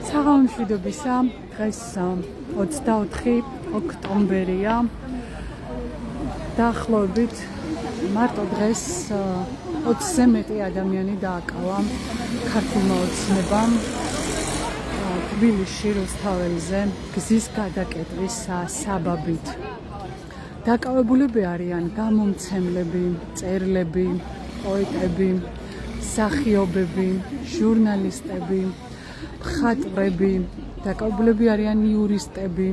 საღამო მშვიდობისა, დღეს 24 ოქტომბერია. დაახლოებით მარტო დღეს 20-ზე მეტი ადამიანი დააკავა ქართულმა ოცნებამ თბილისში რუსთაველზე გზის გადაკეტვის საბაბით. დაკავებულები არიან გამომცემლები, მწერლები, პოეტები, მსახიობები, ჟურნალისტები, მხატვრები, დაკავებულები არიან იურისტები,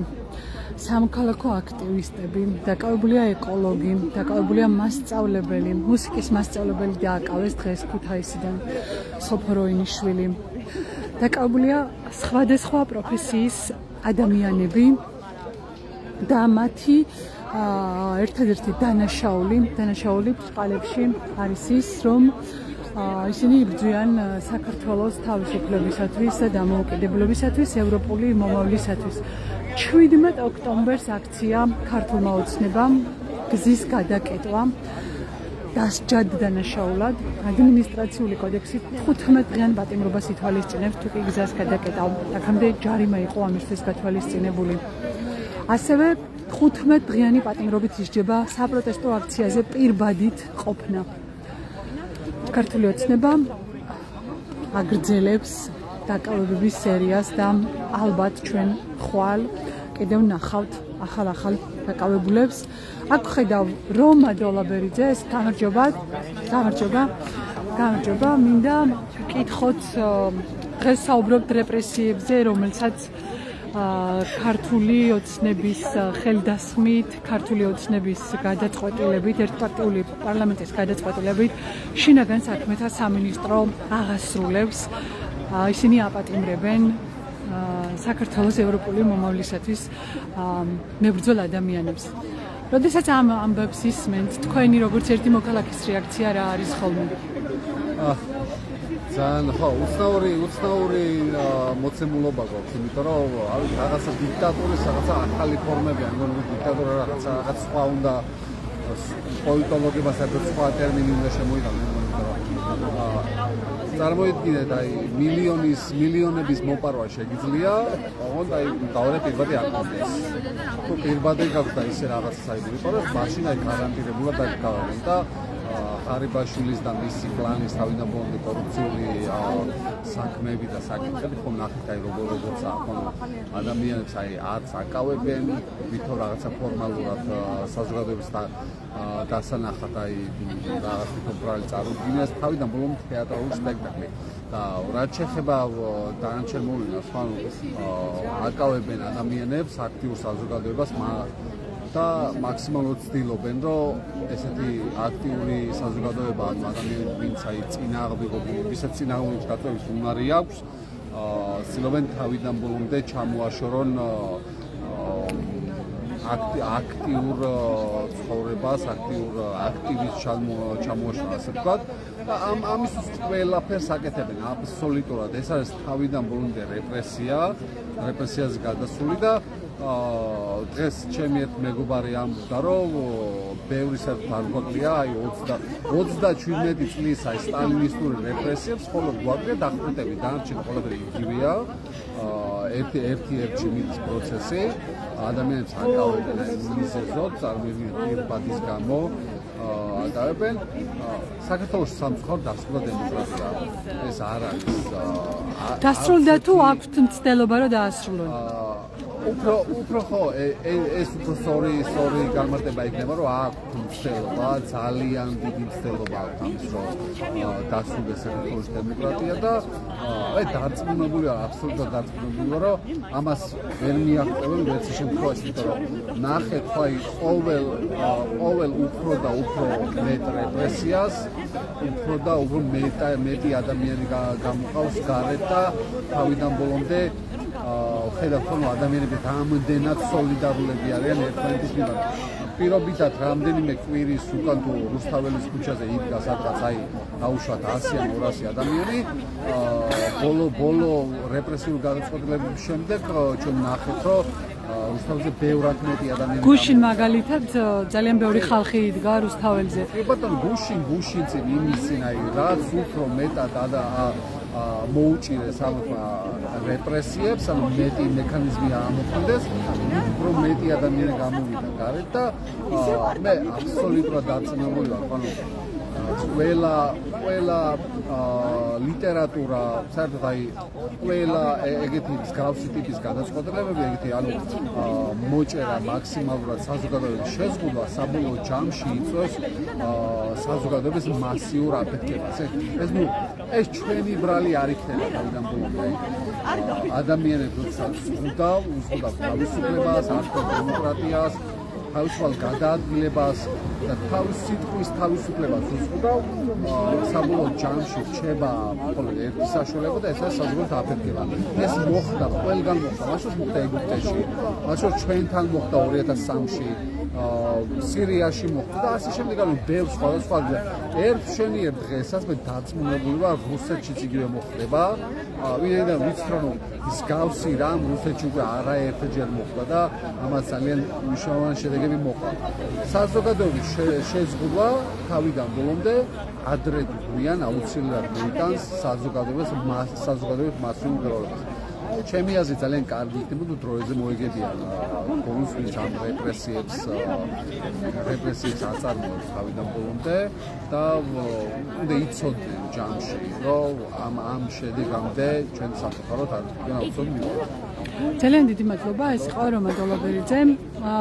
სამოქალაქო აქტივისტები, დაკავებულია ეკოლოგი, დაკავებულია მასწავლებელი, მუსიკის მასწავლებელი დააკავეს დღეს ქუთაისიდან სოფო როინიშვილი. დაკავებულია სხვადასხვა პროფესიის ადამიანები და მათი ერთადერთი დანაშაული ბრწყალებში არის ის, რომ ისინი იბრძვიან საქართველოს თავისუფლებისათვის და დამოუკიდებლობისათვის, ევროპული მომავლისათვის. 17 ოქტომბერს აქცია ქართულმა ოცნებამ გზის გადაკეტვა დასჯად დანაშაულად. ადმინისტრაციული კოდექსი 15-დღიან პატიმრობას ითვალისწინებს თუ კი გზას გადაკეტავ. აქამდე ჯარიმა იყო ამისთვის გათვალისწინებული. ასევე 15-დღიანი პატიმრობით ისჯება საპროტესტო აქციაზე პირბადით ყოფნა. ქართული ოცნება აგრძელებს დაკავებების სერიას და ალბათ ჩვენ ხვალ კიდევ ნახავთ ახალ დაკავებულებს. აქ ხედავ რომა დოლაბერიძეს, გამარჯობა. მინდა ვკითხოთ, დღეს საუბრობთ რეპრესიებზე, რომელსაც ქართული ოცნების ხელდასხმით, ქართული ოცნების გადაწყვეტილებით, ერთპარტიული პარლამენტის გადაწყვეტილებით შინაგან საქმეთა სამინისტრო აღასრულებს. ისინი აპატიმრებენ საქართველოს ევროპული მომავლისათვის მებრძოლ ადამიანებს. როდესაც ამ ამბებს ისმენთ, თქვენი როგორც ერთი მოქალაქის რეაქცია რა არის ხოლმე? ძალიან უცნაური მოცემულობა გვაქვს, იმიტომ რომ რაღაცა დიქტატურის რაღაცა ახალი ფორმები, ან დიქტატურა რაღაცა სხვა უნდა პოლიტოლოგებმა საერთოდ სხვა ტერმინი უნდა შემოიტანონ. წარმოიდგინეთ, მილიონების მოპარვა შეგიძლია, ოღონდ დავერე პირბადი არ გქონდეს. თუ პირბადი გაქვს და ისე რაღაცა საერთოდ იყოს, მაშინ გარანტირებულად დაგავენ და ხარიბაშვილის და მისი პლანის თავიდან ბოლომდე კორუფციული საქმეები და საკითხები ხომ ნახეთ, როგორც ადამიანებს არც აკავებენ, ვითომ რაღაცა ფორმალურად საზოგადოების დასანახად რაღაც პროფესიონალი წარუდგინეს თავიდან ბოლომდე თეატრალური სპექტაკლი. და რაც შეეხება დანარჩენ მოვლენას, აკავებენ ადამიანებს, აქტიურ საზოგადოებას და მაქსიმალურად ცდილობენ, რომ ესეთი აქტიური საზოგადოება ადამიანები, ვინც ვისაც წინააღმდეგ გაწევის უნარი აქვს, ცდილობენ თავიდან ბოლომდე ჩამოაშორონ აქტიურ ცხოვრებას, აქტივის ჩამოაშორონ, ასე ვთქვათ. და ამისთვის ყველაფერს აკეთებენ აბსოლუტურად. ეს არის თავიდან ბოლომდე რეპრესიაზე გადასული და დღეს ჩემი ერთ მეგობარი ამბობდა, რომ ბევრი საერთოდ გვაკლია 37 წლის სტალინისტური რეპრესიებს, ხოლო გვაკლია დახვრიტები, დანარჩენი ყველაფერი იგივეა. ერთი მიდის პროცესი, ადამიანებს აკავებენ მიზეზოდ, წარმოიდგინეთ პირბადის გამო აკავებენ. საქართველოს სამწუხაროდ დასრულდა დემოკრატია. ეს არ არის დასრულდა თუ აქვთ მცდელობა რომ დაასრულონ? უფრო ხო, ეს უფრო სწორი განმარტება იქნება, რომ აქვს მცდელობა, ძალიან დიდი მცდელობა აქვს ამის, რომ დასრულდეს საქართველოს დემოკრატია და დარწმუნებული ვარ, აბსოლუტურად დარწმუნებული ვარ, რომ ამას ვერ მიაღწევენ ვერც შემთხვევაში, იმიტომ რომ ნახეთ, ყოველ უფრო და უფრო მეტ რეპრესიას, უფრო და უფრო მეტი ადამიანი გამოყავს გარეთ და თავიდან ბოლომდე ხედავთ, რომ ადამიანები რამდენად სოლიდარულები არიან ერთმანეთის მიმართ. პირობითად რამდენიმე კვირის უკან თუ რუსთაველის ქუჩაზე იდგა სადღაც დაუშვათ 100-ან 200 ადამიანი, ბოლო რეპრესიული გადაწყვეტილების შემდეგ ჩვენ ნახეთ, რომ რუსთაველზე ბევრად მეტი ადამიანი. გუშინ მაგალითად ძალიან ბევრი ხალხი იდგა რუსთაველზე. ბატონო, გუშინ წინ იმის წინ რაც უფრო მეტად მოუჭირეს ამ რეპრესიებს, ანუ მეტი მექანიზმი ამოქმედეს, უფრო მეტი ადამიანი გამოვიდა გარეთ და მე აბსოლუტურად დარწმუნებული ვარ, ანუ ყველა ლიტერატურა, საერთოდ აი ყველა ეგეთი მსგავსი ტიპის გადაწყვეტილებები, ეგეთი ანუ მოჭერა მაქსიმალურად საზოგადოების შეზღუდვა საბოლოო ჯამში იწვევს საზოგადოების მასიურ აფეთქებას. ეს ჩვენი ბრალი არ იქნება თავიდან ბოლომდე. ადამიანებს როდესაც უზღუდავ თავისუფლებას, დემოკრატიას, თავისუფალ გადაადგილებას და თავის სიტყვის თავისუფლებას უზღუდავ, საბოლოო ჯამში რჩება მხოლოდ ერთი საშუალება და ესაა საზოგადოების აფეთქება. ეს მოხდა ყველგან მოხდა, მაშინ მოხდა ეგვიპტეში, მაშინ ჩვენთან მოხდა 2003-ში, სირიაში მოხდა და ასე შემდეგ, ანუ ბევრ სხვადასხვა ერთ შენიერ დღესაც მე დარწმუნებული ვარ, რუსეთშიც იგივე მოხდება. ვინაიდან ვიცით რომ მსგავსი რამ რუსეთში უკვე არაერთჯერ მოხდა და ამას ძალიან მნიშვნელოვანი შედეგები მოყვა. საზოგადოების შეზღუდვა თავიდან ბოლომდე ადრე გვიან აუცილებლად მოიტანს საზოგადოების მასიურ გროვებას. ჩემი აზრით ძალიან კარგი იქნება თუ დროზე მოეგებია გონს ვინც ამ რეპრესიებს აწარმოებს თავიდან ბოლომდე და უნდა იცოდნენ ჯამში რომ ამ შედეგამდე ჩვენ საფრთხოდ არ გვიან აუცილებლად. ძალიან დიდი მადლობა, ეს იყო რომა დოლობერიძე.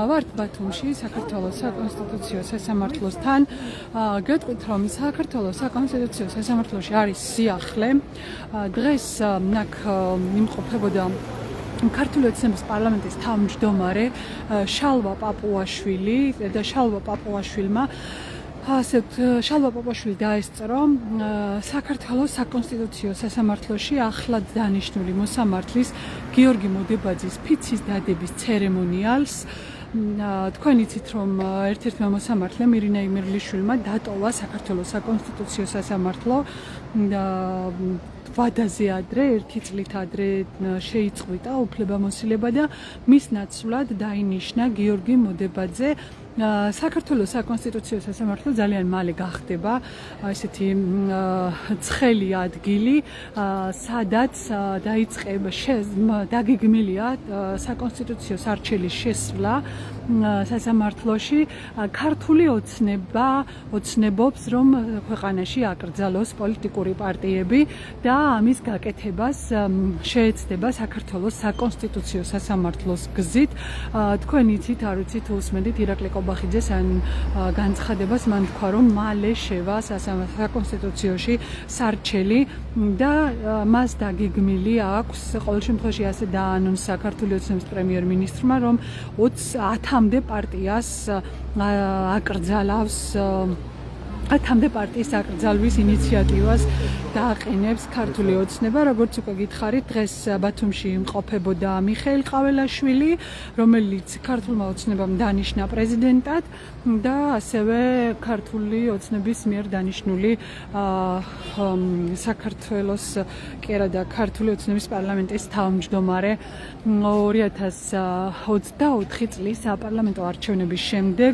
ვართ ბათუმში, საქართველოს საკონსტიტუციო სასამართლოსთან. გეტყვით, რომ საქართველოს საკონსტიტუციო სასამართლოში არის სიახლე. დღეს აქ იმყოფებოდა ქართული ოცნების პარლამენტის თავმჯდომარე შალვა პაპუაშვილი და შალვა პაპუაშვილმა შალვა პაპუაშვილი დაესწრო საქართველოს საკონსტიტუციო სასამართლოში ახლად დანიშნული მოსამართლის გიორგი მოდებაძის ფიცის დადების ცერემონიალს. თქვენ იცით, რომ ერთ-ერთმა მოსამართლემ ირინა იმერლიშვილმა დატოვა საქართველოს საკონსტიტუციო სასამართლო და ვადაზე ადრე, ერთი წლით ადრე შეიწყვიტა უფლებამოსილება და მის ნაცვლად დაინიშნა გიორგი მოდებაძე. საქართველოს საკონსტიტუციო სასამართლო ძალიან მალე გახდება ესეთი ცხელი ადგილი, სადაც დაიწყება დაგეგმილია საკონსტიტუციო სარჩელის შესვლა სასამართლოში. ქართული ოცნებობს, რომ ქვეყანაში აკრძალოს პოლიტიკური პარტიები და ამის გაკეთებას შეეცდება საქართველოს საკონსტიტუციო სასამართლოს გზით. თქვენ იცით, არ ვიცით, უსმენთ ირაკლი ბახიძეს ან განცხადებას, მან თქვა, რომ მალე შევა საკონსტიტუციაში სარჩელი და მას დაგეგმილი აქვს, ყოველ შემთხვევაში ასე დაანონსა ქართული ოცნების პრემიერ-მინისტრმა, რომ 10-მდე პარტიას აკრძალავს 10-მდე პარტიის აკრძალვის ინიციატივას დააყენებს ქართული ოცნება. როგორც უკვე გითხარით, დღეს ბათუმში იმყოფებოდა მიხეილ ყაველაშვილი, რომელიც ქართულმა ოცნებამ დანიშნა პრეზიდენტად და ასევე ქართული ოცნების მიერ დანიშნული საქართველოს და ქართული ოცნების პარლამენტის თავმჯდომარე 2024 წლის საპარლამენტო არჩევნების შემდეგ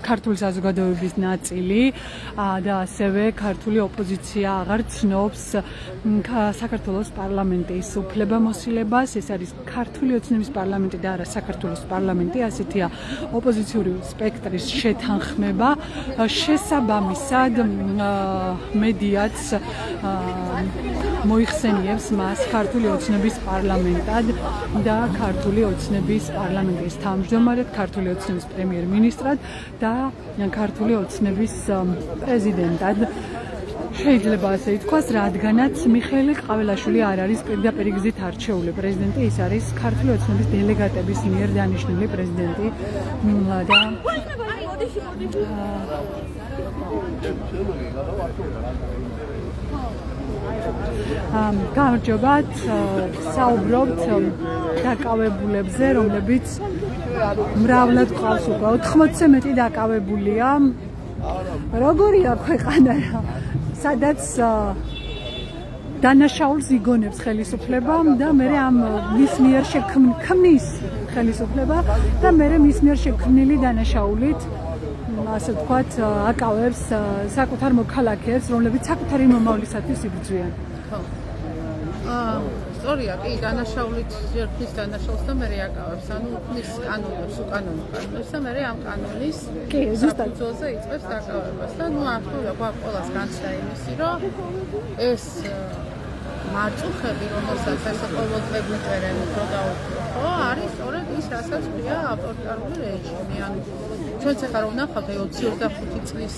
ქართული საზოგადოების ნაწილი და ასევე ქართული ოპოზიცია აღარ ცნობს საქართველოს პარლამენტის უფლებამოსილებას. ეს არის ქართული ოცნების პარლამენტი და არა საქართველოს პარლამენტი, ასეთია ოპოზიციური სპექტრის შეთანხმება. შესაბამისად მედიაც მოიხსენიებს მას ქართული ოცნების პარლამენტად და ქართული ოცნების პარლამენტის თავმჯდომარედ, ქართული ოცნების პრემიერ-მინისტრად და ქართული ოცნების პრეზიდენტად. შეიძლება ასე ითქვას, რადგანაც მიხეილ ყაველაშვილი არ არის პირდაპირ გზით არჩეული პრეზიდენტი, ის არის ქართული ოცნების დელეგატების მიერ დანიშნული პრეზიდენტი და გამარჯობათ, საუბრობთ დაკავებულებზე, რომლებიც მრავლად ყავს უკვე 80-ზე მეტი დაკავებულია. როგორია ქვეყანა, სადაც დანაშაულს იგონებს ხელისუფლება და მე ამ მის მიერ შექმნის ხელისუფლება და მე მის მიერ შექმნილი დანაშაულით ასე ვთქვათ, აკავებს საკუთარ მოქალაქეებს, რომლებიც საკუთარი მომავლისათვის იბრძვიან. ხო. სწორია, კი, დანაშაულით ჯერხის დანაშაულს და მე აკავებს, ანუ უქმნის კანონებს, უკანონო კანონებს და მე ამ კანონის კი, ზუსტად ზუსტად იწყებს დაკავებას და ნუ ახლა გვაქვს ყველას განცდა იმისი, რომ ეს მარწუხები, რომელსაც ეს ყოველდღიური წერენ უფრო დაუკვირდით, ხო, არის სწორედ ის, რასაც ქვია ავტორიტარული რეჟიმი. ანუ ჩვენც ახლა რომ ნახავთ 20-25 წლის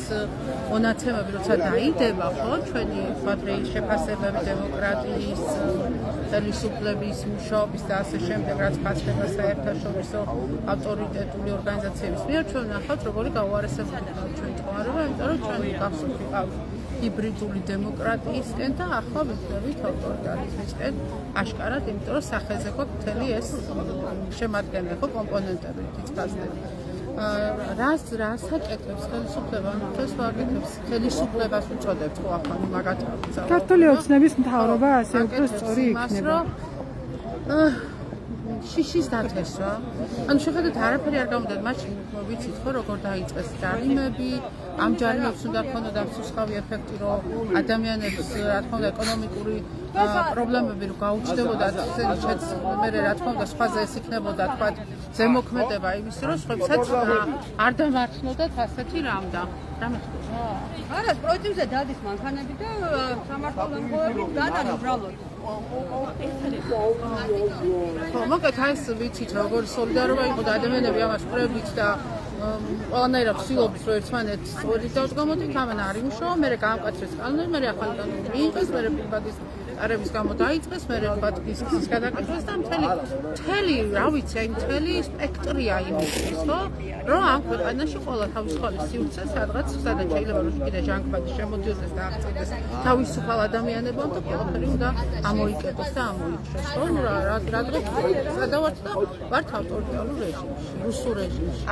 მონაცემები, როცა დაიდება, ხო, ჩვენი ვთქვათ შეფასებები დემოკრატიის, ხელისუფლების, მუშაობის და ასე შემდეგ, რაც ფასდება საერთაშორისო ავტორიტეტული ორგანიზაციების მიერ, ჩვენ ნახავთ, როგორი გაუარესებულია ჩვენი მდგომარეობა, იმიტომ რომ ჩვენ გახსოვთ ვიყავთ ჰიბრიდული დემოკრატიისკენ და ახლა ვიქნებით ავტორიტარიზმისკენ აშკარად, იმიტომ რომ სახეზე გვაქვს მთელი ეს შემადგენელი ხო კომპონენტები თითქოსდები. რას აკეთებს ხელისუფლება? ეს ვაკეთებს ხელისუფლებას უწოდებთ ხო ახლა მაგათაც. ქართული ოცნების მთავრობა ასე უფრო სწორი იქნება. შიშის დათესვა. ანუ შეხედეთ არაფერი არ გამოდათ, მაშინ ვიცით ხო როგორ დაიწყეს ჯარიმები, ამ ჯარიმებს უნდა ქონოდა მსუსხავი ეფექტი, რომ ადამიანებს რა თქმა უნდა ეკონომიკური პრობლემები რო გაუჩნდებოდათ, მე რა თქმა უნდა სხვაზე ეს იქნებოდა თქვათ ზემოქმედება იმისი, რომ სხვებსაც არ დამართნოდათ ასეთი რამდა. არა, პროექტებზე დადის მანქანები და სამართალდამცავები გადან უბრალოდ. ხო, მოკეთ ეს ვიცით როგორ სოლიდარობა იყო და ადამიანები ამას ყრებით და ყველანაირად ვცდილობთ რომ ერთმანეთს სოლიდარობას გამოდით, ამან არ იმუშავა, მე გაამკაცრეს კანონი, მე ახალი კანონი მიიღეს, მე პირბადის არების გამო დაიწყეს, მე ვთქვათ ის გადაკეთეს და მთელი, რა ვიცი, აი მთელი სპექტრია იმისთვის, ხო? რომ ამ ქვეყანაში ყველა თავისუფალი სივრცე სადღაც შეიძლება რომ კიდე ჟანგბადი შემოდიოდეს და აღწევდეს თავისუფალ ადამიანებთან და ყველაფერი უნდა ამოიკეტოს და ამოიჩეს, ხო? ნუ რა დღეს სადავართ და ვართ ავტორიტარულ რეჟიმში, რუსულ რეჟიმში.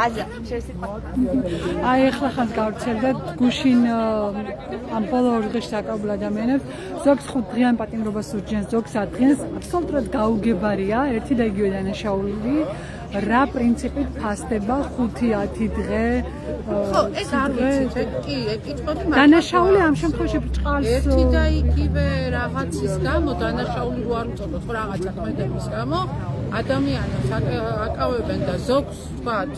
აი ახლა ხან გავრცელდა გუშინ ამ ბოლო ორ დღეში საკაბულ ადამიანებს ზოგს 5 დღიან პატიმრობას ურჩიან, ზოგს 10 დღიანს აბსოლუტურად გაუგებარია ერთი და იგივე დანაშაული რა პრინციპით ფასდება 5-10 დღე. ხო, ეს არ ვიცი, კი, ეკითხები მაგრამ დანაშაული ამ შემთხვევაში ბრჭყალს ერთი და იგივე რაღაცის გამო დანაშაული რო არ უწოდოთ, ხო რაღაცა ქმედების გამო ადამიანებს აკავებენ და ზოგს ვთქვათ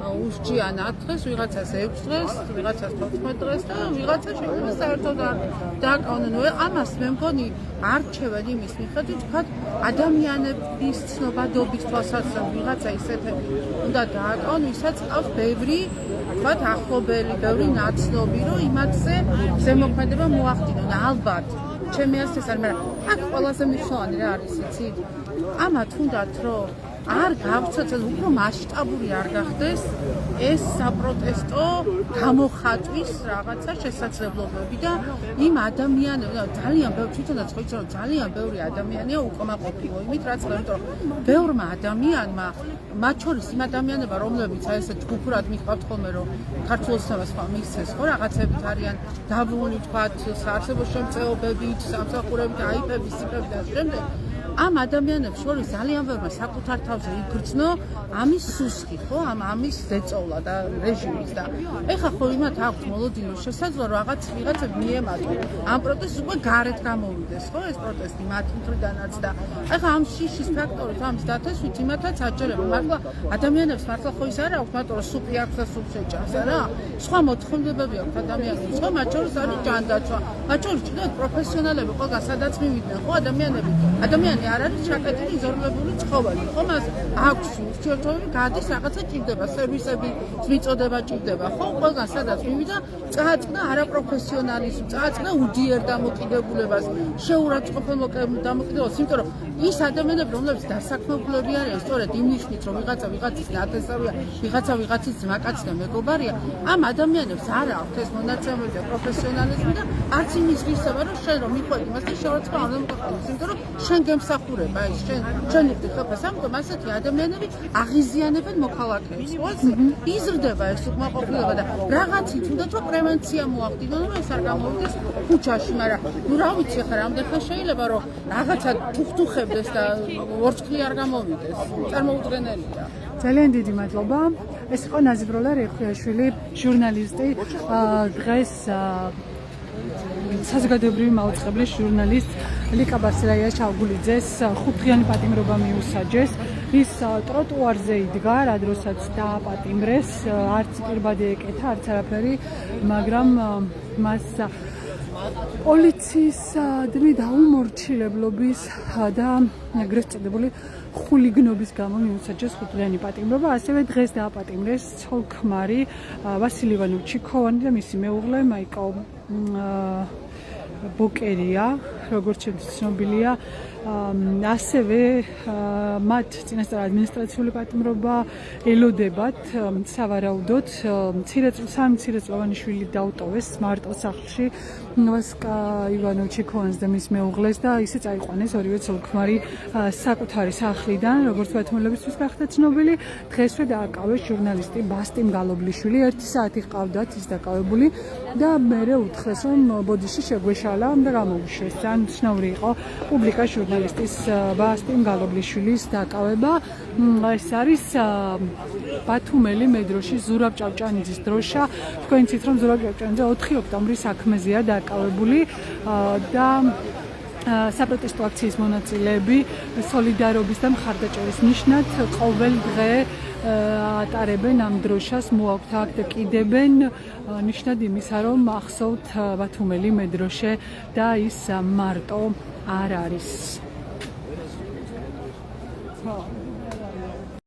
უსჯიან 10 დღეს, ვიღაცას 6 დღეს, ვიღაცას 14 დღეს და ვიღაცა შეიძლება საერთოდ არ დააკავონ. ამას მე მგონი არჩევენ იმის მიხედვით, ვთქვათ ადამიანების ცნობადობის თვალსაზრისით ვიღაცა ისეთები უნდა დააკავონ, ვისაც ყავს ბევრი ვთქვათ ახლობელი, ბევრი ნაცნობი, რომ იმათზე ზემოქმედება მოახდინონ. ალბათ ჩემი აზრით ეს არის, მაგრამ აქ ყველაზე მნიშვნელოვანი რა არის, იცით? ამათ უნდათ რომ არ გავცოცოთ, უფრო მასშტაბური არ გახდეს ეს საპროტესტო გამოხატვის რაღაცა შესაძლებლობები და იმ ადამიანებს ძალიან ბევრი თვითონაც ხო იცი რომ ძალიან ბევრი ადამიანია უკმაყოფილო იმით რაც იმიტომ რომ ბევრმა ადამიანმა მათ შორის იმ ადამიანებმა რომლებიც აი ესე ჯგუფურად მიყვართ ხოლმე რომ ქართულ ოცნებას ხომ მისცეს ხო რაღაცებით არიან დაბრუნული თქვათ საარსებო შემწეობებით, სამსახურებით, აიფების, სიფრებით და შემდეგ ამ ადამიანებს შორის ძალიან ბევრმა საკუთარ თავზე იგრძნო ამის სუსხი, ხო, ამის ზეწოლა და რეჟიმის და ეხა ხო იმათ აქვს მოლოდინო შესაძლოა ვიღაცები მიემატონ ამ პროტესტს უკვე გარეთ გამოვიდეს, ხო, ეს პროტესტი მათ მხრიდანაც და ეხა ამ შიშის ფაქტორით ამის დათესვით იმათაც აჯერება, მართლა ადამიანებს მართლა ხო ის არა აქვს, მაგრამ რომ სუპი აქვს და სუპს ეჭამს, არა? სხვა მოთხოვნებები აქვს ადამიანებს, ხო, მათ შორის არის ჯანდაცვა, მათ შორის ჭირდება პროფესიონალები, ყველგან სადაც მივიდნენ, ხო, ადამიანი არ არის ჩაკეტილი იზოლირებული ცხოველი, ხო, მას აქვს ურთიერთობები, გადის რაღაცა ჭირდება, სერვისები მიწოდება ჭირდება, ხო, ყველგან სადაც მივიდა, წააწყდა არაპროფესიონალიზმს, წააწყდა უჯიერ დამოკიდებულებას, შეურაცხყოფელ დამოკიდებულებას, იმიტომ რომ ის ადამიანები, რომლებიც დასაქმებულები არიან, სწორედ იმ ნიშნით, რომ ვიღაცა ვიღაცის ნათესავია, ვიღაცა ვიღაცის ძმაკაცი და მეგობარია, ამ ადამიანებს არ აქვს ეს მონაცემები და პროფესიონალიზმი და არც იმის ღირსება, რომ შენ რომ მიყვები იმას და შეურაცხყოფა არ უნდა მოყოლოს, იმიტომ რომ შენ გემსა დამსახურება ის ჩვენ ვიხდი ხელფას, ამიტომ ასეთი ადამიანები აღიზიანებენ მოქალაქეებს. ყველაზე იზრდება ეს უკმაყოფილება და რაღაცით თუნდაც რომ პრევენცია მოახდინონ, რომ ეს არ გამოვიდეს ქუჩაში, მაგრამ ნუ რა ვიცი ხა რამდენ ხანს შეიძლება რომ რაღაცა თუხთუხებდეს და ვორჩქლი არ გამოვიდეს. წარმოუდგენელია. ძალიან დიდი მადლობა. ეს იყო ნაზიბროლა რეხვიაშვილი, ჟურნალისტი, დღეს საზოგადოებრივი მაუწყებლის ჟურნალისტ ლიკა ბარსელაია ჩავგულიძეს 5 დღიანი პატიმრობა მიუსაჯეს. ის ტროტუარზე იდგა, რა დროსაც დააპატიმრეს, არც პირბადე ეკეთა, არც არაფერი, მაგრამ მას პოლიციის დაუმორჩილებლობის და ეგრეთ წოდებული ხულიგნობის გამო მიუსაჯეს 5 დღიანი პატიმრობა. ასევე დღეს დააპატიმრეს ცოლ-ქმარი ვასილ ივანოვ-ჩიქოვანი და მისი მეუღლე მაიკა ბოკერია, როგორც ცნობილია. ასევე მათ წინასწარ ადმინისტრაციული პატიმრობა ელოდებათ. სავარაუდოდ სამი მცირეწლოვანი შვილი დაუტოვეს მარტო სახლში ვასკა ივანოვ-ჩიქოვანს და მის მეუღლეს და ისე წაიყვანეს ორივე ცოლ-ქმარი საკუთარი სახლიდან, როგორც ბათუმელებისთვის გახდა ცნობილი. დღესვე დააკავეს ჟურნალისტი ბასტიმ გალობლიშვილი, 1 საათი ჰყავდათ ის დაკავებული და მერე უთხრეს, რომ ბოდიში შეგვეშალა და გამოუშვეს. ან ცნობილი იყო პუბლიკა ჟურნალისტის ბასტიმ გალობლიშვილის დაკავება. ეს არის ბათუმელი მეტროში ზურაბ ჭავჭანიძის დროშა. თქვენ იცით, რომ ზურაბ ჭავჭანიძე 4 ოქტომბრის საქმეზეა დაკავებული და საპროტესტო აქციის მონაწილეები სოლიდარობის და მხარდაჭერის ნიშნად ყოველ დღე ატარებენ ამ დროშას, მოაქვთ აქ და კიდებენ ნიშნად იმისა, რომ ახსოვთ ბათუმელი მეტროშე და ის მარტო არ არის.